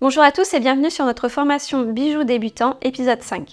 Bonjour à tous et bienvenue sur notre formation Bijoux débutants épisode 5.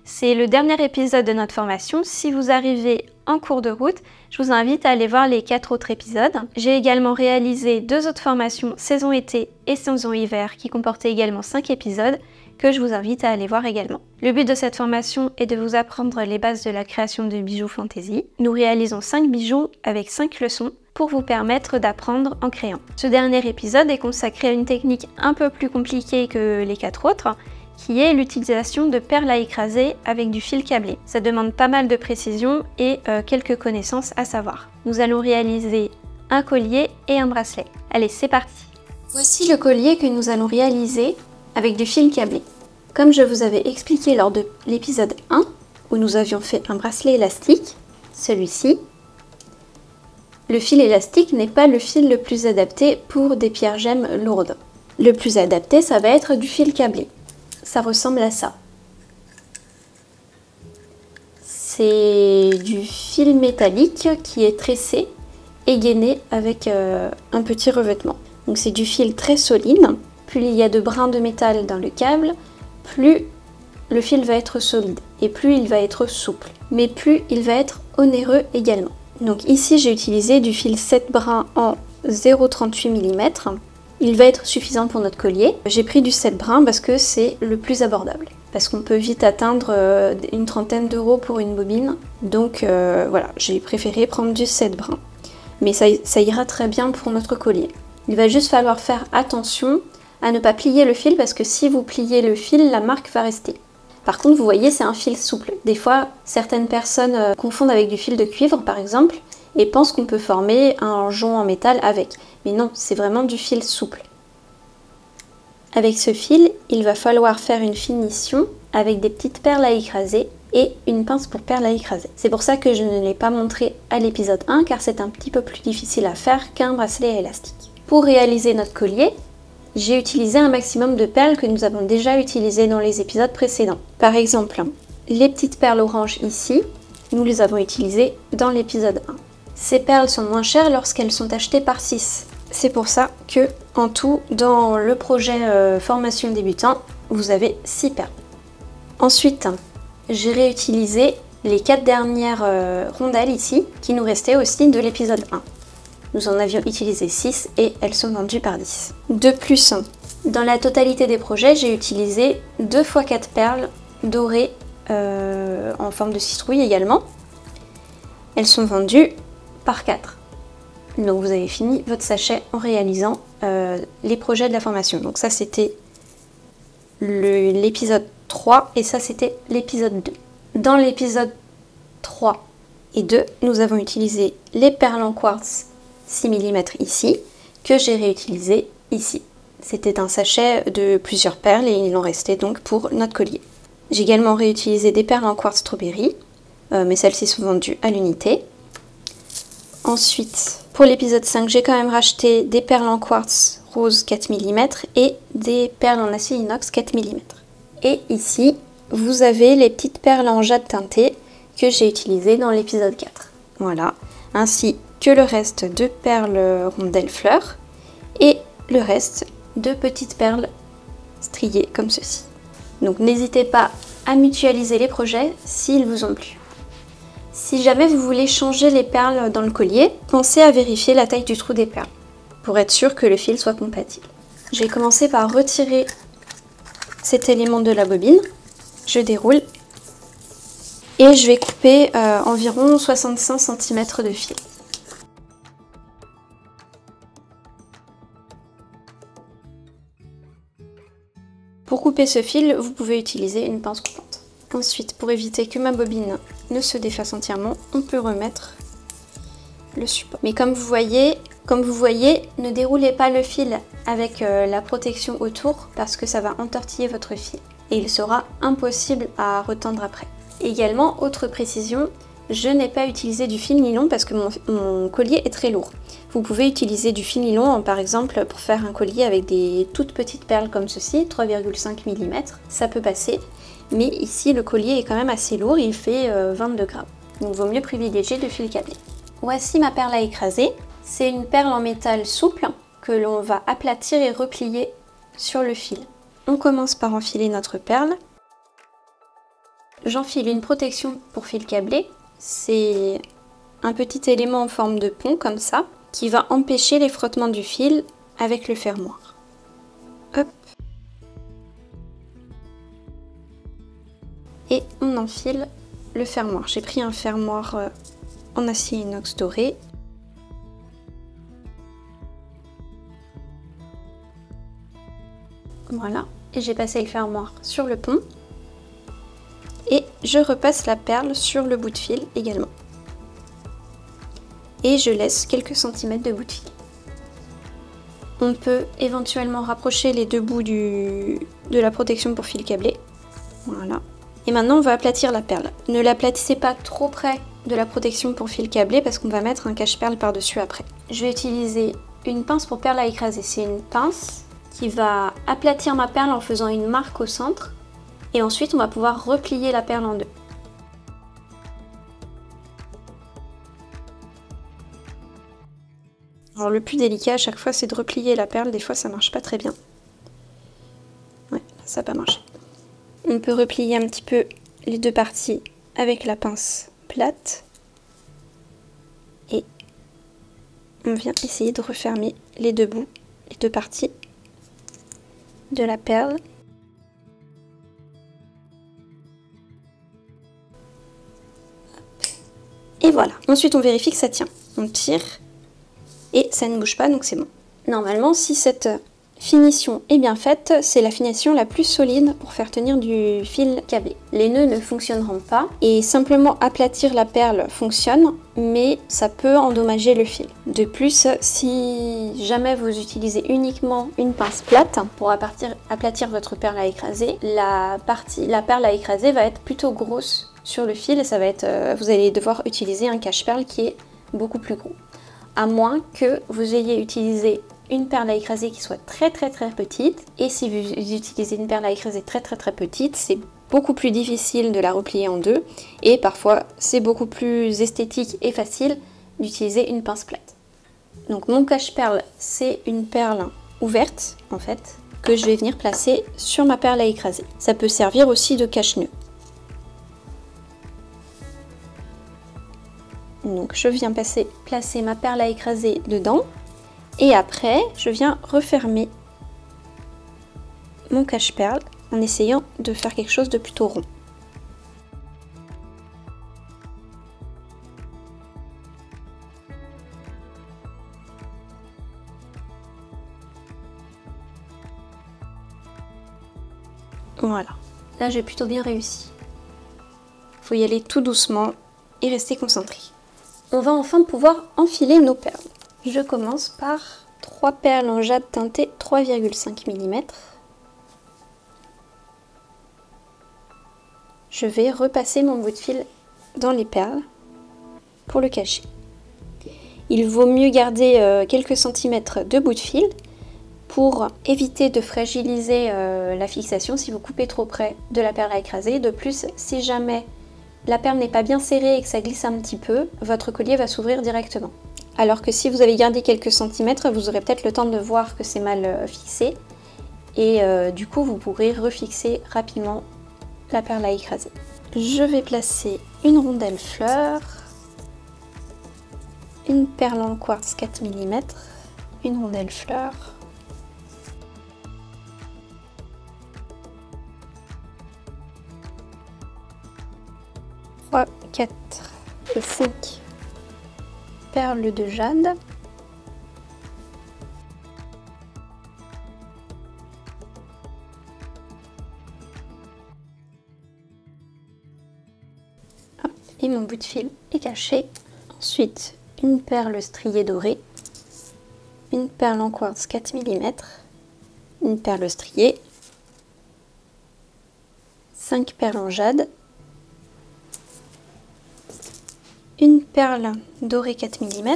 C'est le dernier épisode de notre formation. Si vous arrivez en cours de route, je vous invite à aller voir les 4 autres épisodes. J'ai également réalisé 2 autres formations saison été et saison hiver qui comportaient également 5 épisodes que je vous invite à aller voir également. Le but de cette formation est de vous apprendre les bases de la création de bijoux fantaisie. Nous réalisons 5 bijoux avec 5 leçons pour vous permettre d'apprendre en créant. Ce dernier épisode est consacré à une technique un peu plus compliquée que les 4 autres, qui est l'utilisation de perles à écraser avec du fil câblé. Ça demande pas mal de précision et quelques connaissances à savoir. Nous allons réaliser un collier et un bracelet. Allez, c'est parti! Voici le collier que nous allons réaliser avec du fil câblé. Comme je vous avais expliqué lors de l'épisode 1, où nous avions fait un bracelet élastique, celui-ci, le fil élastique n'est pas le fil le plus adapté pour des pierres gemmes lourdes. Le plus adapté, ça va être du fil câblé. Ça ressemble à ça. C'est du fil métallique qui est tressé et gainé avec un petit revêtement. Donc c'est du fil très solide. Plus il y a de brins de métal dans le câble, plus le fil va être solide et plus il va être souple. Mais plus il va être onéreux également. Donc ici j'ai utilisé du fil 7 brins en 0,38 mm. Il va être suffisant pour notre collier. J'ai pris du 7 brins parce que c'est le plus abordable. Parce qu'on peut vite atteindre une trentaine d'euros pour une bobine. Donc voilà, j'ai préféré prendre du 7 brins. Mais ça ira très bien pour notre collier. Il va juste falloir faire attention à ne pas plier le fil parce que si vous pliez le fil, la marque va rester. Par contre, vous voyez, c'est un fil souple. Des fois, certaines personnes confondent avec du fil de cuivre, par exemple, et pensent qu'on peut former un jonc en métal avec. Mais non, c'est vraiment du fil souple. Avec ce fil, il va falloir faire une finition avec des petites perles à écraser et une pince pour perles à écraser. C'est pour ça que je ne l'ai pas montré à l'épisode 1, car c'est un petit peu plus difficile à faire qu'un bracelet à élastique. Pour réaliser notre collier, j'ai utilisé un maximum de perles que nous avons déjà utilisées dans les épisodes précédents. Par exemple, les petites perles oranges ici, nous les avons utilisées dans l'épisode 1. Ces perles sont moins chères lorsqu'elles sont achetées par 6. C'est pour ça que, en tout, dans le projet formation débutant, vous avez 6 perles. Ensuite, j'ai réutilisé les 4 dernières rondelles ici, qui nous restaient aussi de l'épisode 1. Nous en avions utilisé 6 et elles sont vendues par 10. De plus, dans la totalité des projets, j'ai utilisé 2 x 4 perles dorées en forme de citrouille également. Elles sont vendues par 4. Donc vous avez fini votre sachet en réalisant les projets de la formation. Donc ça c'était l'épisode 3 et ça c'était l'épisode 2. Dans l'épisode 3 et 2, nous avons utilisé les perles en quartz 6 mm ici, que j'ai réutilisé ici. C'était un sachet de plusieurs perles et il en restait donc pour notre collier. J'ai également réutilisé des perles en quartz strawberry, mais celles-ci sont vendues à l'unité. Ensuite, pour l'épisode 5, j'ai quand même racheté des perles en quartz rose 4 mm et des perles en acier inox 4 mm. Et ici, vous avez les petites perles en jade teinté que j'ai utilisées dans l'épisode 4. Voilà, ainsi que le reste de perles rondelles fleurs et le reste de petites perles striées comme ceci. Donc n'hésitez pas à mutualiser les projets s'ils vous ont plu. Si jamais vous voulez changer les perles dans le collier, pensez à vérifier la taille du trou des perles pour être sûr que le fil soit compatible. J'ai commencé par retirer cet élément de la bobine, je déroule et je vais couper environ 65 cm de fil. Pour couper ce fil, vous pouvez utiliser une pince coupante. Ensuite, pour éviter que ma bobine ne se défasse entièrement, on peut remettre le support. Mais comme vous voyez, ne déroulez pas le fil avec la protection autour parce que ça va entortiller votre fil et il sera impossible à retendre après. Également, autre précision, je n'ai pas utilisé du fil nylon parce que mon collier est très lourd. Vous pouvez utiliser du fil nylon par exemple pour faire un collier avec des toutes petites perles comme ceci, 3,5 mm, ça peut passer. Mais ici le collier est quand même assez lourd, il fait 22 grammes. Donc il vaut mieux privilégier le fil câblé. Voici ma perle à écraser. C'est une perle en métal souple que l'on va aplatir et replier sur le fil. On commence par enfiler notre perle. J'enfile une protection pour fil câblé. C'est un petit élément en forme de pont comme ça qui va empêcher les frottements du fil avec le fermoir. Hop. Et on enfile le fermoir. J'ai pris un fermoir en acier inox doré. Voilà, et j'ai passé le fermoir sur le pont. Et je repasse la perle sur le bout de fil également. Et je laisse quelques centimètres de bout de fil. On peut éventuellement rapprocher les deux bouts de la protection pour fil câblé. Voilà. Et maintenant on va aplatir la perle. Ne l'aplatissez pas trop près de la protection pour fil câblé parce qu'on va mettre un cache-perle par-dessus après. Je vais utiliser une pince pour perle à écraser. C'est une pince qui va aplatir ma perle en faisant une marque au centre. Et ensuite on va pouvoir replier la perle en deux. Alors le plus délicat à chaque fois c'est de replier la perle, des fois ça marche pas très bien. Ouais, ça n'a pas marché. On peut replier un petit peu les deux parties avec la pince plate. Et on vient essayer de refermer les deux bouts, les deux parties de la perle. Et voilà, ensuite on vérifie que ça tient. On tire et ça ne bouge pas, donc c'est bon. Normalement, si cette finition est bien faite, c'est la finition la plus solide pour faire tenir du fil câblé. Les nœuds ne fonctionneront pas et simplement aplatir la perle fonctionne, mais ça peut endommager le fil. De plus, si jamais vous utilisez uniquement une pince plate pour aplatir votre perle à écraser, la perle à écraser va être plutôt grosse sur le fil et ça va être, vous allez devoir utiliser un cache-perle qui est beaucoup plus gros. À moins que vous ayez utilisé une perle à écraser qui soit très petite. Et si vous utilisez une perle à écraser très petite, c'est beaucoup plus difficile de la replier en deux. Et parfois, c'est beaucoup plus esthétique et facile d'utiliser une pince plate. Donc mon cache-perle, c'est une perle ouverte, en fait, que je vais venir placer sur ma perle à écraser. Ça peut servir aussi de cache-nœud. Donc je viens placer ma perle à écraser dedans. Et après, je viens refermer mon cache-perle en essayant de faire quelque chose de plutôt rond. Voilà, là j'ai plutôt bien réussi. Faut y aller tout doucement et rester concentré. On va enfin pouvoir enfiler nos perles. Je commence par 3 perles en jade teintée 3,5 mm. Je vais repasser mon bout de fil dans les perles pour le cacher. Il vaut mieux garder quelques centimètres de bout de fil pour éviter de fragiliser la fixation si vous coupez trop près de la perle à écraser. De plus, si jamais la perle n'est pas bien serrée et que ça glisse un petit peu, votre collier va s'ouvrir directement. Alors que si vous avez gardé quelques centimètres, vous aurez peut-être le temps de voir que c'est mal fixé. Et du coup, vous pourrez refixer rapidement la perle à écraser. Je vais placer une rondelle fleur, une perle en quartz 4 mm, une rondelle fleur, trois, 4, 5 perles de jade, et mon bout de fil est caché. Ensuite, une perle striée dorée, une perle en quartz 4 mm, une perle striée, 5 perles en jade, une perle dorée 4 mm,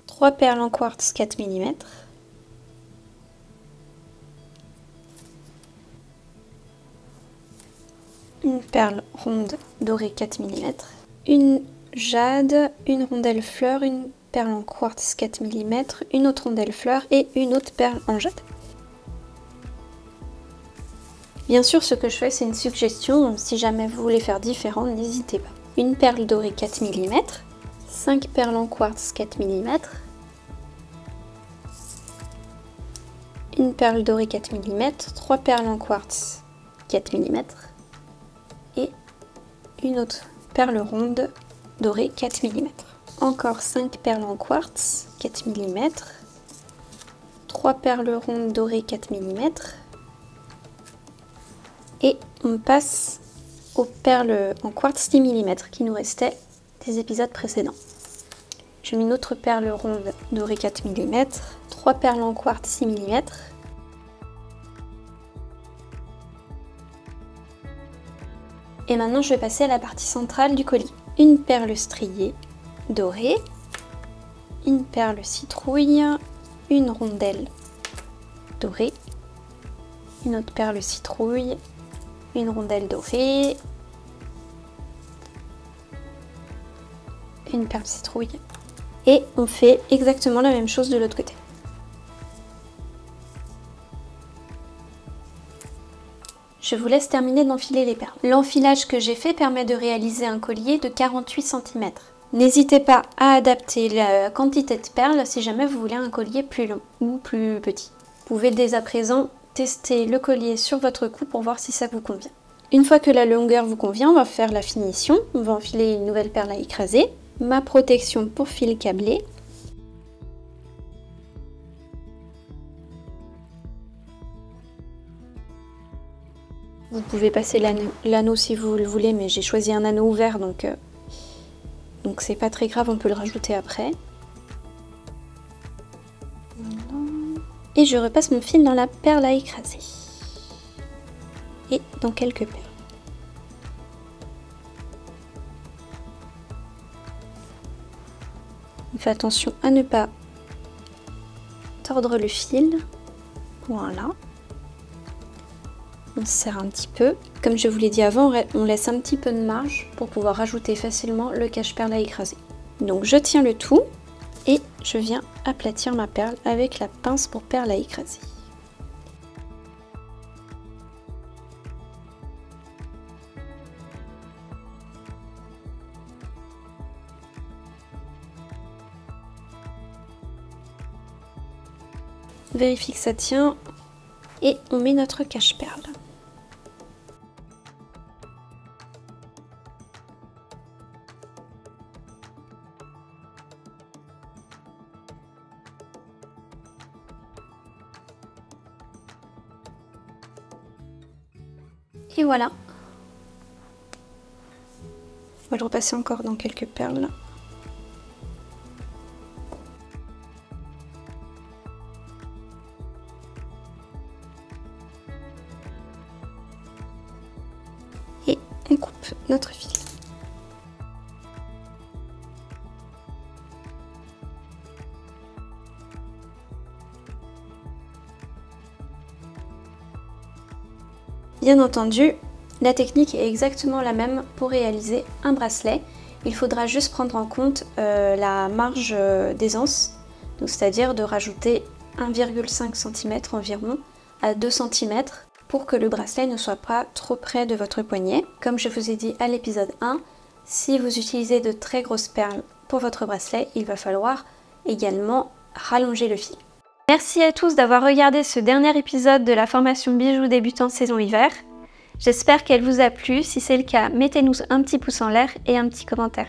3 perles en quartz 4 mm, une perle ronde dorée 4 mm, une jade, une rondelle fleur, une perle en quartz 4 mm, une autre rondelle fleur et une autre perle en jade. Bien sûr, ce que je fais, c'est une suggestion, donc si jamais vous voulez faire différent, n'hésitez pas. Une perle dorée 4 mm, 5 perles en quartz 4 mm, une perle dorée 4 mm, 3 perles en quartz 4 mm et une autre perle ronde dorée 4 mm. Encore 5 perles en quartz 4 mm, 3 perles rondes dorées 4 mm et on passe aux perles en quartz 10 mm qui nous restaient des épisodes précédents. Je mets une autre perle ronde dorée 4 mm, 3 perles en quartz 6 mm et maintenant je vais passer à la partie centrale du collier. Une perle striée dorée, une perle citrouille, une rondelle dorée, une autre perle citrouille, une rondelle dorée, une perle citrouille et on fait exactement la même chose de l'autre côté. Je vous laisse terminer d'enfiler les perles. L'enfilage que j'ai fait permet de réaliser un collier de 48 cm. N'hésitez pas à adapter la quantité de perles si jamais vous voulez un collier plus long ou plus petit. Vous pouvez dès à présent tester le collier sur votre cou pour voir si ça vous convient. Une fois que la longueur vous convient, on va faire la finition. On va enfiler une nouvelle perle à écraser, ma protection pour fil câblé, vous pouvez passer l'anneau si vous le voulez, mais j'ai choisi un anneau ouvert donc c'est pas très grave, on peut le rajouter après. Voilà. Et je repasse mon fil dans la perle à écraser et dans quelques perles. On fait attention à ne pas tordre le fil. Voilà. On serre un petit peu. Comme je vous l'ai dit avant, on laisse un petit peu de marge pour pouvoir rajouter facilement le cache-perle à écraser. Donc je tiens le tout et je viens aplatir ma perle avec la pince pour perle à écraser. Vérifie que ça tient et on met notre cache-perle. Et voilà. On va le repasser encore dans quelques perles. Et on coupe notre fil. Bien entendu, la technique est exactement la même pour réaliser un bracelet. Il faudra juste prendre en compte la marge d'aisance, c'est-à-dire de rajouter 1,5 cm environ à 2 cm pour que le bracelet ne soit pas trop près de votre poignet. Comme je vous ai dit à l'épisode 1, si vous utilisez de très grosses perles pour votre bracelet, il va falloir également rallonger le fil. Merci à tous d'avoir regardé ce dernier épisode de la formation bijoux débutant saison hiver. J'espère qu'elle vous a plu. Si c'est le cas, mettez-nous un petit pouce en l'air et un petit commentaire.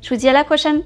Je vous dis à la prochaine!